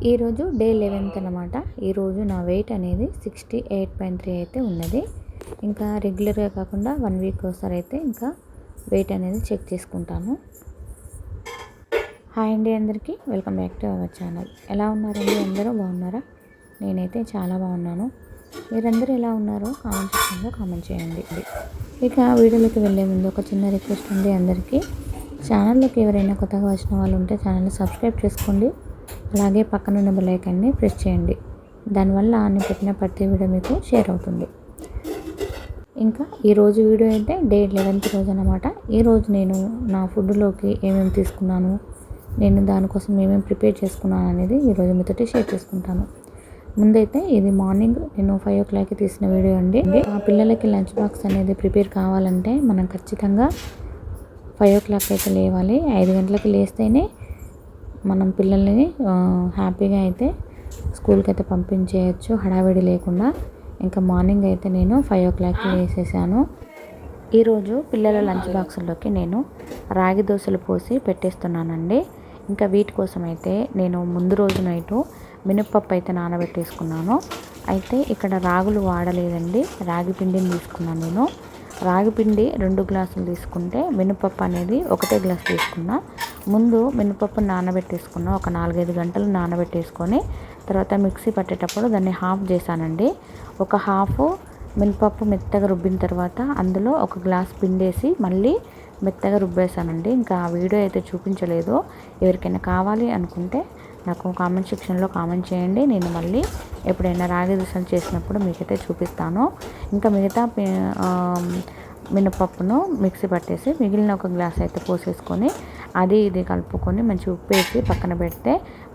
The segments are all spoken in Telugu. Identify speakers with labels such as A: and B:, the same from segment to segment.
A: ఈరోజు డే 11th అనమాట. ఈరోజు నా వెయిట్ అనేది 68.3 అయితే ఉన్నది. ఇంకా రెగ్యులర్గా కాకుండా 1 వీక్ ఒకసారి అయితే ఇంకా వెయిట్ అనేది చెక్ చేసుకుంటాను. హాయ్ అండి అందరికీ, welcome back to our channel. ఎలా ఉన్నారండి? అందరూ బాగున్నారా? నేనైతే చాలా బాగున్నాను. మీరందరూ ఎలా ఉన్నారో కామెంట్ సెక్షన్లో కామెంట్ చేయండి. ఇక వీడియోలోకి వెళ్ళే ముందు ఒక చిన్న రిక్వెస్ట్ ఉంది అందరికీ. ఛానల్లోకి ఎవరైనా కొత్తగా వచ్చిన వాళ్ళు ఉంటే ఛానల్ని సబ్స్క్రైబ్ చేసుకోండి. అలాగే పక్కనున్న బెల్ ఐకాన్ని ప్రెస్ చేయండి. దానివల్ల నేను పెట్టిన ప్రతి వీడియో మీకు షేర్ అవుతుంది. ఇంకా ఈరోజు వీడియో అయితే డే 11th రోజు అనమాట. ఈరోజు నేను నా ఫుడ్లోకి ఏమేమి తీసుకున్నాను, నేను దానికోసం ఏమేమి ప్రిపేర్ చేసుకున్నాను అనేది ఈరోజు మీతోటి షేర్ చేసుకుంటాను. ముందైతే ఇది మార్నింగ్ నేను 5 o'clockకి తీసిన వీడియో అండి. ఆ పిల్లలకి లంచ్ బాక్స్ అనేది ప్రిపేర్ కావాలంటే మనం ఖచ్చితంగా 5 o'clock అయితే లేవాలి. 5 గంటలకి లేస్తేనే మనం పిల్లల్ని హ్యాపీగా అయితే స్కూల్కి అయితే పంపించేయచ్చు హడావిడి లేకుండా. ఇంకా మార్నింగ్ అయితే నేను 5 o'clockకి లేసేసాను. ఈరోజు పిల్లల లంచ్ బాక్సుల్లోకి నేను రాగి దోశలు పోసి పెట్టేస్తున్నానండి. ఇంకా వీటి కోసం అయితే నేను ముందు రోజు నైటు మినప్పప్పు అయితే నానబెట్టేసుకున్నాను. అయితే ఇక్కడ రాగులు వాడలేదండి, రాగి పిండిని తీసుకున్నాను నేను. రాగి పిండి 2 గ్లాసులు తీసుకుంటే మినపప్పు అనేది 1 గ్లాస్ తీసుకున్నా. ముందు మినపప్పు నానబెట్టేసుకున్నా, ఒక 4-5 గంటలు నానబెట్టేసుకొని తర్వాత మిక్సీ పట్టేటప్పుడు దాన్ని హాఫ్ చేశానండి. ఒక హాఫ్ మినపప్పు మెత్తగా రుబ్బిన తర్వాత అందులో 1 గ్లాస్ పిండేసి మళ్ళీ మెత్తగా రుబ్బేశానండి. ఇంకా ఆ వీడియో అయితే చూపించలేదు. ఎవరికైనా కావాలి అనుకుంటే నాకు కామెంట్ సెక్షన్లో కామెంట్ చేయండి. నేను మళ్ళీ ఎప్పుడైనా రాగి దోశలు చేసినప్పుడు మీకైతే చూపిస్తాను. ఇంకా మిగతా మినపప్పును మిక్సీ పట్టేసి మిగిలిన 1 గ్లాస్ అయితే పోసేసుకొని అది ఇది కలుపుకొని మంచి ఉప్పు వేసి పక్కన పెడితే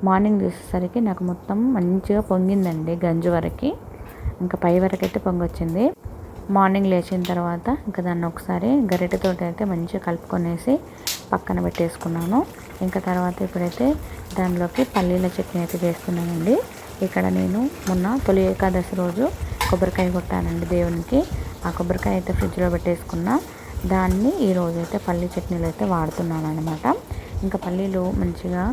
A: మార్నింగ్ చేసేసరికి నాకు మొత్తం మంచిగా పొంగిందండి. గంజు వరకు ఇంకా పై వరకు అయితే పొంగొచ్చింది. మార్నింగ్ లేచిన తర్వాత ఇంకా దాన్ని ఒకసారి గరిటెతో అయితే మంచిగా కలుపుకొనేసి పక్కన పెట్టేసుకున్నాను. ఇంకా తర్వాత ఇప్పుడైతే దానిలోకి పల్లీల చట్నీ అయితే చేస్తున్నానండి. ఇక్కడ నేను మొన్న తొలి ఏకాదశి రోజు కొబ్బరికాయ కొట్టానండి దేవునికి. ఆ కొబ్బరికాయ అయితే ఫ్రిడ్జ్లో పెట్టేసుకున్నా. దాన్ని ఈరోజు అయితే పల్లీ చట్నీలు అయితే వాడుతున్నాను అనమాట. ఇంకా పల్లీలు మంచిగా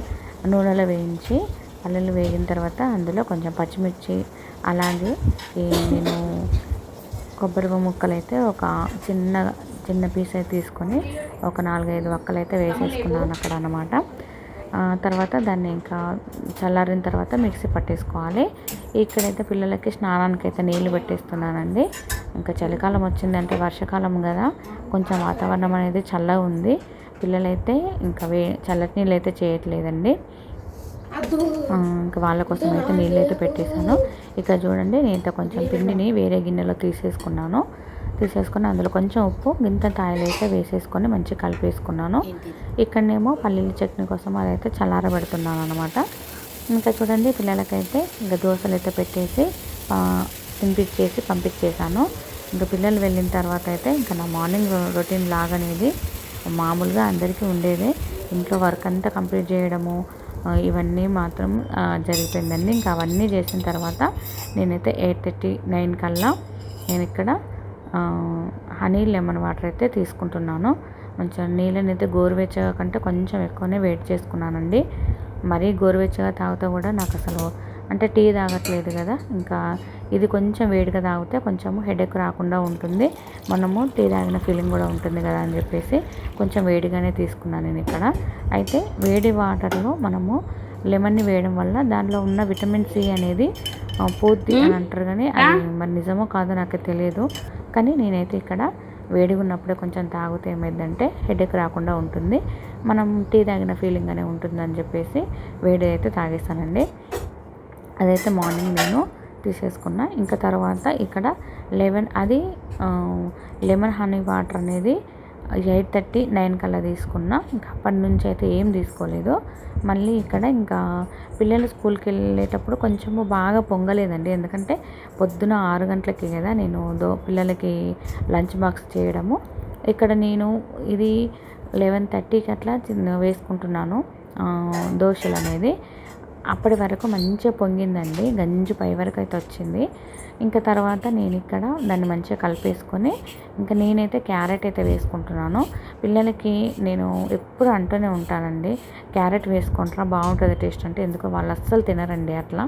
A: నూనెలో వేయించి, పల్లీలు వేగిన తర్వాత అందులో కొంచెం పచ్చిమిర్చి, అలాగే నేను కొబ్బరి ముక్కలు అయితే ఒక చిన్న పీస్ అయితే తీసుకొని ఒక 4-5 వక్కలు అయితే వేసేసుకున్నాను అక్కడ అనమాట. తర్వాత దాన్ని ఇంకా చల్లారిన తర్వాత మిక్సీ పట్టేసుకోవాలి. ఇక్కడైతే పిల్లలకి స్నానానికి అయితే నీళ్ళు పెట్టేస్తున్నానండి. ఇంకా చలికాలం వచ్చిందంటే వర్షాకాలం కదా, కొంచెం వాతావరణం అనేది చల్లగా ఉంది. పిల్లలైతే ఇంకా చల్లటి నీళ్ళు అయితే చేయట్లేదండి. ఇంకా వాళ్ళ కోసం అయితే నీళ్ళు అయితే పెట్టేశాను. ఇక్కడ చూడండి, నేను కొంచెం పిండిని వేరే గిన్నెలో తీసేసుకొని అందులో కొంచెం ఉప్పు, గింత ఆయిల్ అయితే వేసేసుకొని మంచిగా కలిపేసుకున్నాను. ఇక్కడనేమో పల్లీల చట్నీ కోసం అదైతే చల్లారబెడుతున్నాను అనమాట. ఇంకా చూడండి, పిల్లలకైతే ఇంకా దోశలు అయితే పెట్టేసి పంపించేసాను. ఇంకా పిల్లలు వెళ్ళిన తర్వాత అయితే ఇంకా నా మార్నింగ్ రొటీన్ లాగనేది మామూలుగా అందరికీ ఉండేదే. ఇంట్లో వర్క్ అంతా కంప్లీట్ చేయడము ఇవన్నీ మాత్రం జరిగిపోయిందండి. ఇంకా అవన్నీ చేసిన తర్వాత నేనైతే 8:30-9 కల్లా నేను ఇక్కడ హనీ లెమన్ వాటర్ అయితే తీసుకుంటున్నాను. మంచిగా నీళ్ళని అయితే గోరువెచ్చగా కంటే కొంచెం ఎక్కువనే వేడి చేసుకున్నానండి. మరీ గోరువెచ్చగా తాగితే కూడా నాకు అసలు అంటే టీ తాగట్లేదు కదా, ఇంకా ఇది కొంచెం వేడిగా తాగితే కొంచెము హెడేక్ రాకుండా ఉంటుంది, మనము టీ తాగిన ఫీలింగ్ కూడా ఉంటుంది కదా అని చెప్పేసి కొంచెం వేడిగానే తీసుకున్నాను నేను ఇక్కడ. అయితే వేడి వాటర్లో మనము లెమన్ని వేయడం వల్ల దానిలో ఉన్న విటమిన్ సి అనేది పోద్ది అని అంటారు, కానీ అది మరి నిజమో కాదో నాకు తెలియదు. కానీ నేనైతే ఇక్కడ వేడిగా ఉన్నప్పుడే కొంచెం తాగితే ఏమైందంటే హెడేక్ రాకుండా ఉంటుంది, మనం టీ తాగిన ఫీలింగ్ అనే ఉంటుందని చెప్పేసి వేడి అయితే తాగేస్తానండి. అదైతే మార్నింగ్ నేను తీసేసుకున్నా. ఇంకా తర్వాత ఇక్కడ లెమన్ హనీ వాటర్ అనేది 8:30-9 కల్లా తీసుకున్నా. ఇంకా అప్పటి నుంచి అయితే ఏం తీసుకోలేదు. మళ్ళీ ఇక్కడ ఇంకా పిల్లలు స్కూల్కి వెళ్ళేటప్పుడు కొంచెము బాగా పొంగలేదండి, ఎందుకంటే పొద్దున 6 గంటలకి కదా నేను పిల్లలకి లంచ్ బాక్స్ చేయడము. ఇక్కడ నేను ఇది 11:30కి అట్లా వేసుకుంటున్నాను దోశలు అనేది. అప్పటి వరకు మంచిగా పొంగిందండి, గంజు పై వరకు అయితే వచ్చింది. ఇంకా తర్వాత నేను ఇక్కడ దాన్ని మంచిగా కలిపేసుకొని ఇంకా నేనైతే క్యారెట్ అయితే వేసుకుంటున్నాను. పిల్లలకి నేను ఎప్పుడు అంటూనే ఉంటానండి, క్యారెట్ వేసుకుంటారా బాగుంటుంది టేస్ట్ అంటే, ఎందుకో వాళ్ళు అస్సలు తినరండి అట్లా.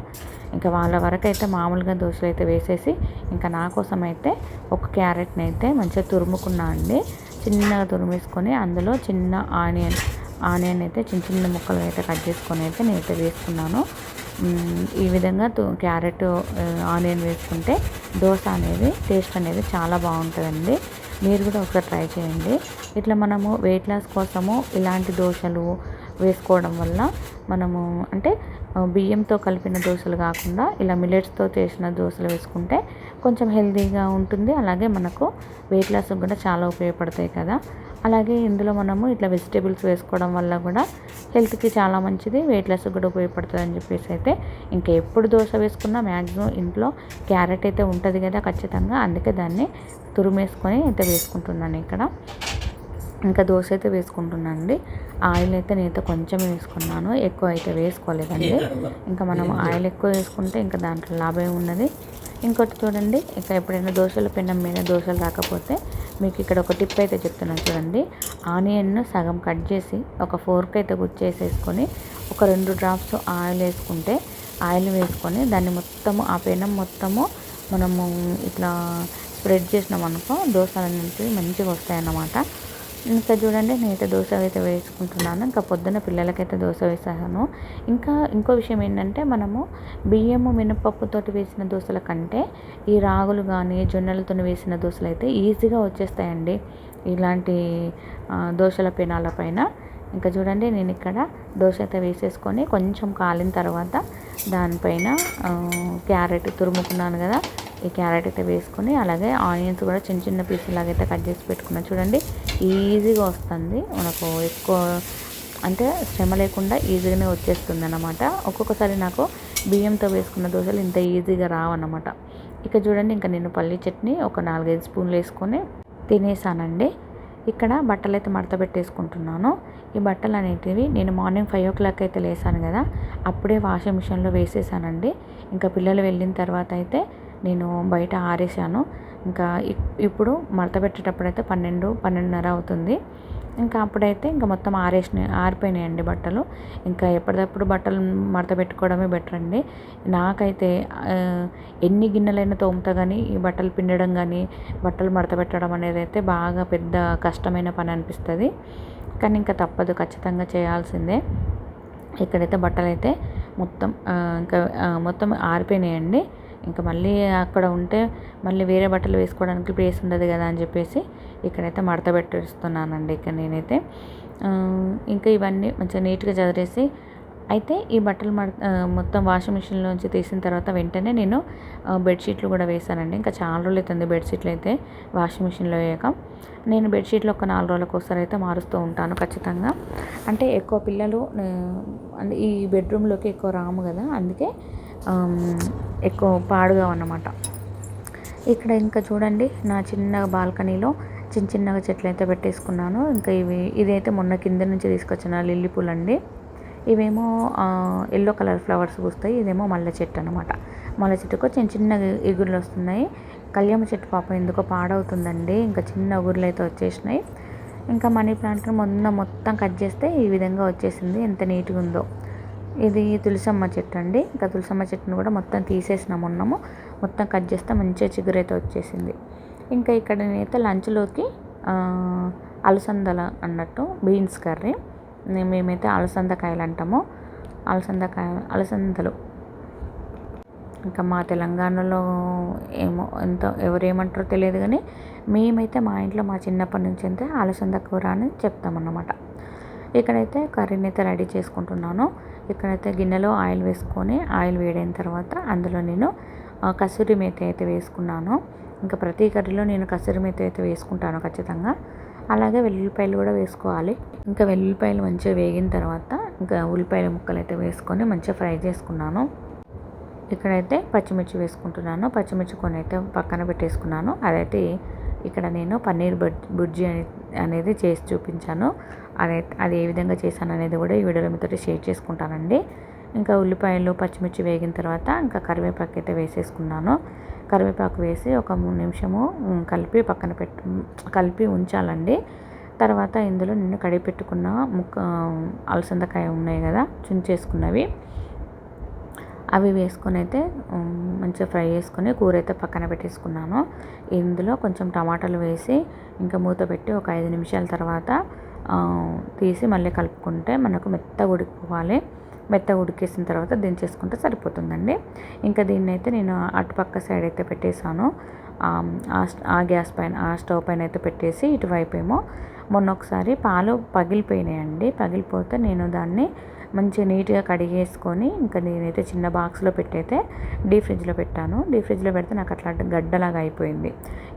A: ఇంకా వాళ్ళ వరకు అయితే మామూలుగా దోశలు అయితే వేసేసి ఇంకా నా కోసం అయితే ఒక క్యారెట్ని అయితే మంచిగా తురుముకున్నా అండి. చిన్నగా తురిమేసుకొని అందులో చిన్న ఆనియన్ అయితే చిన్న చిన్న ముక్కలు అయితే కట్ చేసుకొని అయితే నేనైతే వేసుకున్నాను. ఈ విధంగా క్యారెట్ ఆనియన్ వేసుకుంటే దోశ అనేది టేస్ట్ అనేది చాలా బాగుంటుందండి. మీరు కూడా ఒకసారి ట్రై చేయండి. ఇట్లా మనము వెయిట్ లాస్ కోసము ఇలాంటి దోశలు వేసుకోవడం వల్ల మనము అంటే బియ్యంతో కలిపిన దోశలు కాకుండా ఇలా మిల్లెట్స్తో చేసిన దోశలు వేసుకుంటే కొంచెం హెల్తీగా ఉంటుంది. అలాగే మనకు వెయిట్ లాస్కి కూడా చాలా ఉపయోగపడతాయి కదా. అలాగే ఇందులో మనము ఇట్లా వెజిటేబుల్స్ వేసుకోవడం వల్ల కూడా హెల్త్కి చాలా మంచిది, వెయిట్ లాస్కి కూడా ఉపయోగపడుతుంది అని చెప్పేసి అయితే ఇంకా ఎప్పుడు దోశ వేసుకున్నా మ్యాక్సిమం ఇంట్లో క్యారెట్ అయితే ఉంటుంది కదా ఖచ్చితంగా, అందుకే దాన్ని తురిమేసుకొని అయితే వేసుకుంటున్నాను ఇక్కడ. ఇంకా దోశ అయితే వేసుకుంటున్నానండి. ఆయిల్ అయితే నేనైతే కొంచెం వేసుకున్నాను, ఎక్కువ అయితే వేసుకోలేదండి. ఇంకా మనం ఆయిల్ ఎక్కువ వేసుకుంటే ఇంకా దాంట్లో లాభం ఉన్నది. ఇంకోటి చూడండి, ఇంకా ఎప్పుడైనా దోశల పెనం మీద దోశలు రాకపోతే మీకు ఇక్కడ ఒక టిప్ అయితే చెప్తున్నాను చూడండి. ఆనియన్ను సగం కట్ చేసి ఒక ఫోర్క్ అయితే గుచ్చేసేసుకొని ఒక 2 డ్రాప్స్ ఆయిల్ వేసుకుంటే, ఆయిల్ వేసుకొని దాన్ని మొత్తము ఆ పెనం మొత్తము మనము ఇట్లా స్ప్రెడ్ చేసినాం అనుకో దోశలు అనేవి మంచిగా వస్తాయన్నమాట. ఇంకా చూడండి నేనైతే దోశ అయితే వేసుకుంటున్నాను. ఇంకా పొద్దున్న పిల్లలకైతే దోశ వేసాను. ఇంకా ఇంకో విషయం ఏంటంటే మనము బియ్యము మినపప్పుతోటి వేసిన దోశల కంటే ఈ రాగులు కానీ జొన్నలతో వేసిన దోశలు అయితే ఈజీగా వచ్చేస్తాయండి ఇలాంటి దోశల పెనాల పైన. ఇంకా చూడండి నేను ఇక్కడ దోశ అయితే వేసేసుకొని కొంచెం కాలిన తర్వాత దానిపైన క్యారెట్ తురుముకున్నాను కదా, ఈ క్యారెట్ అయితే వేసుకొని అలాగే ఆనియన్స్ కూడా చిన్న చిన్న పీసులాగా అయితే కట్ చేసి పెట్టుకున్నాను. చూడండి ఈజీగా వస్తుంది మనకు, ఎక్కువ అంటే శ్రమ లేకుండా ఈజీగానే వచ్చేస్తుంది అన్నమాట. ఒక్కొక్కసారి నాకు బియ్యంతో వేసుకున్న దోశలు ఇంత ఈజీగా రావన్నమాట. ఇక చూడండి ఇంకా నేను పల్లీ చట్నీ ఒక 4-5 స్పూన్లు వేసుకొని తినేసానండి. ఇక్కడ బట్టలు అయితే మడత పెట్టేసుకుంటున్నాను. ఈ బట్టలు అనేటివి నేను మార్నింగ్ 5 o'clock అయితే లేసాను కదా, అప్పుడే వాషింగ్ మిషన్లో వేసేసానండి. ఇంకా పిల్లలు వెళ్ళిన తర్వాత అయితే నేను బయట ఆరేసాను. ఇంకా ఇప్పుడు మడత పెట్టేటప్పుడైతే 12-12:30 అవుతుంది. ఇంకా అప్పుడైతే ఇంకా మొత్తం ఆరిపోయినాయండి బట్టలు. ఇంకా ఎప్పటికప్పుడు బట్టలు మడత పెట్టుకోవడమే బెటర్ అండి. నాకైతే ఎన్ని గిన్నెలైనా తోముతా కానీ ఈ బట్టలు పిండడం కానీ బట్టలు మడత పెట్టడం అనేది అయితే బాగా పెద్ద కష్టమైన పని అనిపిస్తుంది. కానీ ఇంకా తప్పదు, ఖచ్చితంగా చేయాల్సిందే. ఇక్కడైతే బట్టలు అయితే మొత్తం ఆరిపోయినాయండి. ఇంకా మళ్ళీ అక్కడ ఉంటే మళ్ళీ వేరే బట్టలు వేసుకోవడానికి ప్లేస్ ఉండదు కదా అని చెప్పేసి ఇక్కడైతే మడత పెట్టేస్తున్నానండి. ఇక్కడ నేనైతే ఇంకా ఇవన్నీ మంచిగా నీట్గా చదిరేసి అయితే ఈ బట్టలు మొత్తం వాషింగ్ మిషన్లోంచి తీసిన తర్వాత వెంటనే నేను బెడ్షీట్లు కూడా వేసానండి. ఇంకా చాలా రోజులు అవుతుంది బెడ్షీట్లు అయితే వాషింగ్ మిషన్లో వేయక. నేను బెడ్షీట్లు ఒక 4 రోజులకు ఒకసారి అయితే మారుస్తూ ఉంటాను ఖచ్చితంగా. అంటే ఎక్కువ పిల్లలు ఈ బెడ్రూమ్లోకి ఎక్కువ రాము కదా, అందుకే ఎక్కువ పాడుగా అన్నమాట. ఇక్కడ ఇంకా చూడండి నా చిన్న బాల్కనీలో చిన్నగా చెట్లు అయితే పెట్టేసుకున్నాను. ఇంకా ఇదైతే మొన్న కింద నుంచి తీసుకొచ్చిన లిల్లీ పూలు అండి. ఇవేమో ఎల్లో కలర్ ఫ్లవర్స్ పూస్తాయి. ఇదేమో మల్లె చెట్టు అనమాట. మల్లె చెట్టుకు చిన్న ఎగురులు వస్తున్నాయి. కళ్యామ చెట్టు పాపం ఎందుకో పాడవుతుందండి, ఇంకా చిన్న ఎగురులు అయితే వచ్చేసినాయి. ఇంకా మనీ ప్లాంట్ మొత్తం కట్ చేస్తే ఈ విధంగా వచ్చేసింది, ఎంత నీట్గా ఉందో. ఇది తులసమ్మ చెట్టు అండి. ఇంకా తులసమ్మ చెట్టును కూడా మొత్తం తీసేసినాము, మొత్తం కట్ చేస్తే మంచిగా చిగురైతే వచ్చేసింది. ఇంకా ఇక్కడ నేనైతే లంచ్లోకి అలసందల అన్నట్టు బీన్స్ కర్రీ, మేమైతే అలసందకాయలు అంటాము, అలసందలు. ఇంకా మా తెలంగాణలో ఎవరేమంటారో తెలియదు కానీ మేమైతే మా ఇంట్లో మా చిన్నప్పటి నుంచి అయితే అలసంద కూర అని చెప్తామన్నమాట. ఇక్కడైతే కర్రీని అయితే రెడీ చేసుకుంటున్నాను. ఇక్కడైతే గిన్నెలో ఆయిల్ వేసుకొని ఆయిల్ వేడైన తర్వాత అందులో నేను కసూరి మేతి అయితే వేసుకున్నాను. ఇంకా ప్రతి కర్రీలో నేను కసూరి మేతి అయితే వేసుకుంటాను ఖచ్చితంగా. అలాగే వెల్లుల్లిపాయలు కూడా వేసుకోవాలి. ఇంకా వెల్లుల్లిపాయలు మంచిగా వేగిన తర్వాత ఇంకా ఉల్లిపాయల ముక్కలు అయితే వేసుకొని మంచిగా ఫ్రై చేసుకున్నాను. ఇక్కడైతే పచ్చిమిర్చి వేసుకుంటున్నాను. పచ్చిమిర్చి కొన్ని అయితే పక్కన పెట్టేసుకున్నాను. అదైతే ఇక్కడ నేను పన్నీర్ బుర్జీ అనేది చేసి చూపించాను. అది ఏ విధంగా చేశాను అనేది కూడా ఈ వీడియోలో మీతో షేర్ చేసుకుంటానండి. ఇంకా ఉల్లిపాయలు పచ్చిమిర్చి వేగిన తర్వాత ఇంకా కరివేపాకు అయితే వేసేసుకున్నాను. కరివేపాకు వేసి ఒక 3 నిమిషము కలిపి ఉంచాలండి. తర్వాత ఇందులో నేను కడిగి పెట్టుకున్న అలసందకాయ ఉన్నాయి కదా చుంచేసుకున్నవి, అవి వేసుకొని అయితే మంచిగా ఫ్రై చేసుకొని కూర అయితే పక్కన పెట్టేసుకున్నాను. ఇందులో కొంచెం టమాటాలు వేసి ఇంకా మూత పెట్టి ఒక 5 నిమిషాల తర్వాత తీసి మళ్ళీ కలుపుకుంటే మనకు మెత్తగా ఉడికిపోవాలి. మెత్తగా ఉడికేసిన తర్వాత దించేసుకుంటే సరిపోతుందండి. ఇంకా దీన్ని అయితే నేను అటుపక్క సైడ్ అయితే పెట్టేశాను. ఆ గ్యాస్ పైన ఆ స్టవ్ పైన అయితే పెట్టేసి ఇటువైపు ఏమో మొన్న ఒకసారి పాలు పగిలిపోయినాయండి. పగిలిపోతే నేను దాన్ని మంచిగా నీట్గా కడిగేసుకొని ఇంకా నేనైతే చిన్న బాక్స్లో పెట్టయితే డీప్ ఫ్రిడ్జ్లో పెట్టాను. డీప్ ఫ్రిడ్జ్లో పెడితే నాకు అట్లా గడ్డలాగా అయిపోయింది.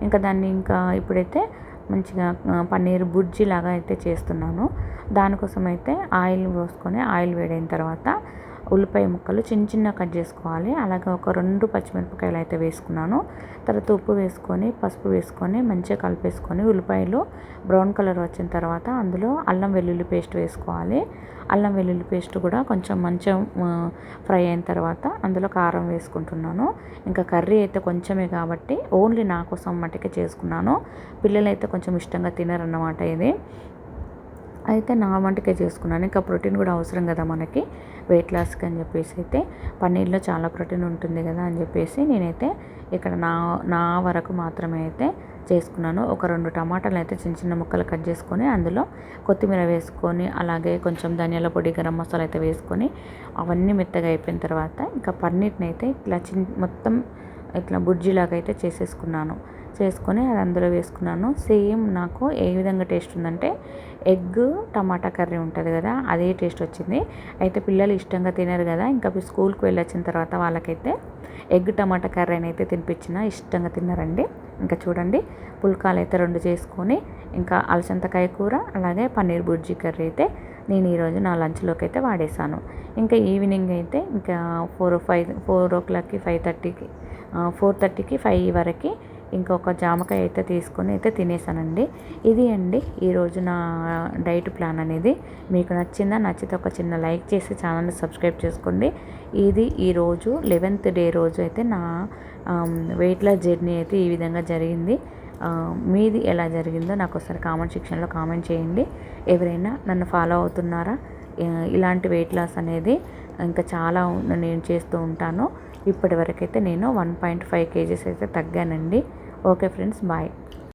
A: ఇంకా దాన్ని ఇప్పుడైతే మంచిగా పన్నీర్ బుర్జీ లాగా అయితే చేస్తున్నాను. దానికోసం అయితే ఆయిల్ పోసుకొని ఆయిల్ వేడైన తర్వాత ఉల్లిపాయ ముక్కలు చిన్న చిన్న కట్ చేసుకోవాలి. అలాగే ఒక 2 పచ్చిమిరపకాయలు అయితే వేసుకున్నాను. తర్వాత ఉప్పు వేసుకొని పసుపు వేసుకొని మంచిగా కలిపేసుకొని ఉల్లిపాయలు బ్రౌన్ కలర్ వచ్చిన తర్వాత అందులో అల్లం వెల్లుల్లి పేస్ట్ వేసుకోవాలి. అల్లం వెల్లుల్లి పేస్ట్ కూడా కొంచెం మంచిగా ఫ్రై అయిన తర్వాత అందులో కారం వేసుకుంటున్నాను. ఇంకా కర్రీ అయితే కొంచెమే కాబట్టి ఓన్లీ నా కోసం మట్టుకే చేసుకున్నాను. పిల్లలైతే కొంచెం ఇష్టంగా తినరన్నమాట ఇది. అయితే నా వంటకే చేసుకున్నాను. ఇంకా ప్రోటీన్ కూడా అవసరం కదా మనకి వెయిట్ లాస్కి అని చెప్పేసి అయితే పన్నీర్లో చాలా ప్రోటీన్ ఉంటుంది కదా అని చెప్పేసి నేనైతే ఇక్కడ నా వరకు మాత్రమే అయితే చేసుకున్నాను. ఒక 2 టమాటాలు అయితే చిన్న చిన్న ముక్కలు కట్ చేసుకొని అందులో కొత్తిమీర వేసుకొని అలాగే కొంచెం ధనియాల పొడి గరం మసాలా అయితే వేసుకొని అవన్నీ మెత్తగా అయిపోయిన తర్వాత ఇంకా పన్నీర్ని అయితే ఇట్లా మొత్తం ఇట్లా బుర్జీలాగా అయితే చేసుకొని అది అందులో వేసుకున్నాను. సేమ్ నాకు ఏ విధంగా టేస్ట్ ఉందంటే ఎగ్ టమాటా కర్రీ ఉంటుంది కదా అదే టేస్ట్ వచ్చింది. అయితే పిల్లలు ఇష్టంగా తినరు కదా, ఇంకా స్కూల్కి వెళ్ళొచ్చిన తర్వాత వాళ్ళకైతే ఎగ్ టమాటా కర్రీ అయితే తినిపించిన ఇష్టంగా తిన్నారండి. ఇంకా చూడండి పుల్కాలు అయితే 2 చేసుకొని ఇంకా అలసందకాయ కూర అలాగే పన్నీర్ బుర్జీ కర్రీ అయితే నేను ఈరోజు నా లంచ్లోకి అయితే వాడేసాను. ఇంకా ఈవినింగ్ అయితే ఇంకా 4 o'clockకి 5:30కి 4:30కి 5 వరకు ఇంకొక జామకాయ అయితే తీసుకొని అయితే తినేసానండి. ఇది అండి ఈరోజు నా డైట్ ప్లాన్ అనేది. మీకు నచ్చితే ఒక చిన్న లైక్ చేసి ఛానల్ని సబ్స్క్రైబ్ చేసుకోండి. ఇది ఈరోజు 11th డే రోజు అయితే నా వెయిట్ లాస్ జర్నీ అయితే ఈ విధంగా జరిగింది. మీది ఎలా జరిగిందో నాకు ఒకసారి కామెంట్ సెక్షన్లో కామెంట్ చేయండి. ఎవరైనా నన్ను ఫాలో అవుతున్నారా? ఇలాంటి వెయిట్ లాస్ అనేది ఇంకా చాలా నేను చేస్తూ ఉంటాను. ఇప్పటి వరకైతే నేను 1.5 kgs అయితే తగ్గానండి. Okay friends, bye.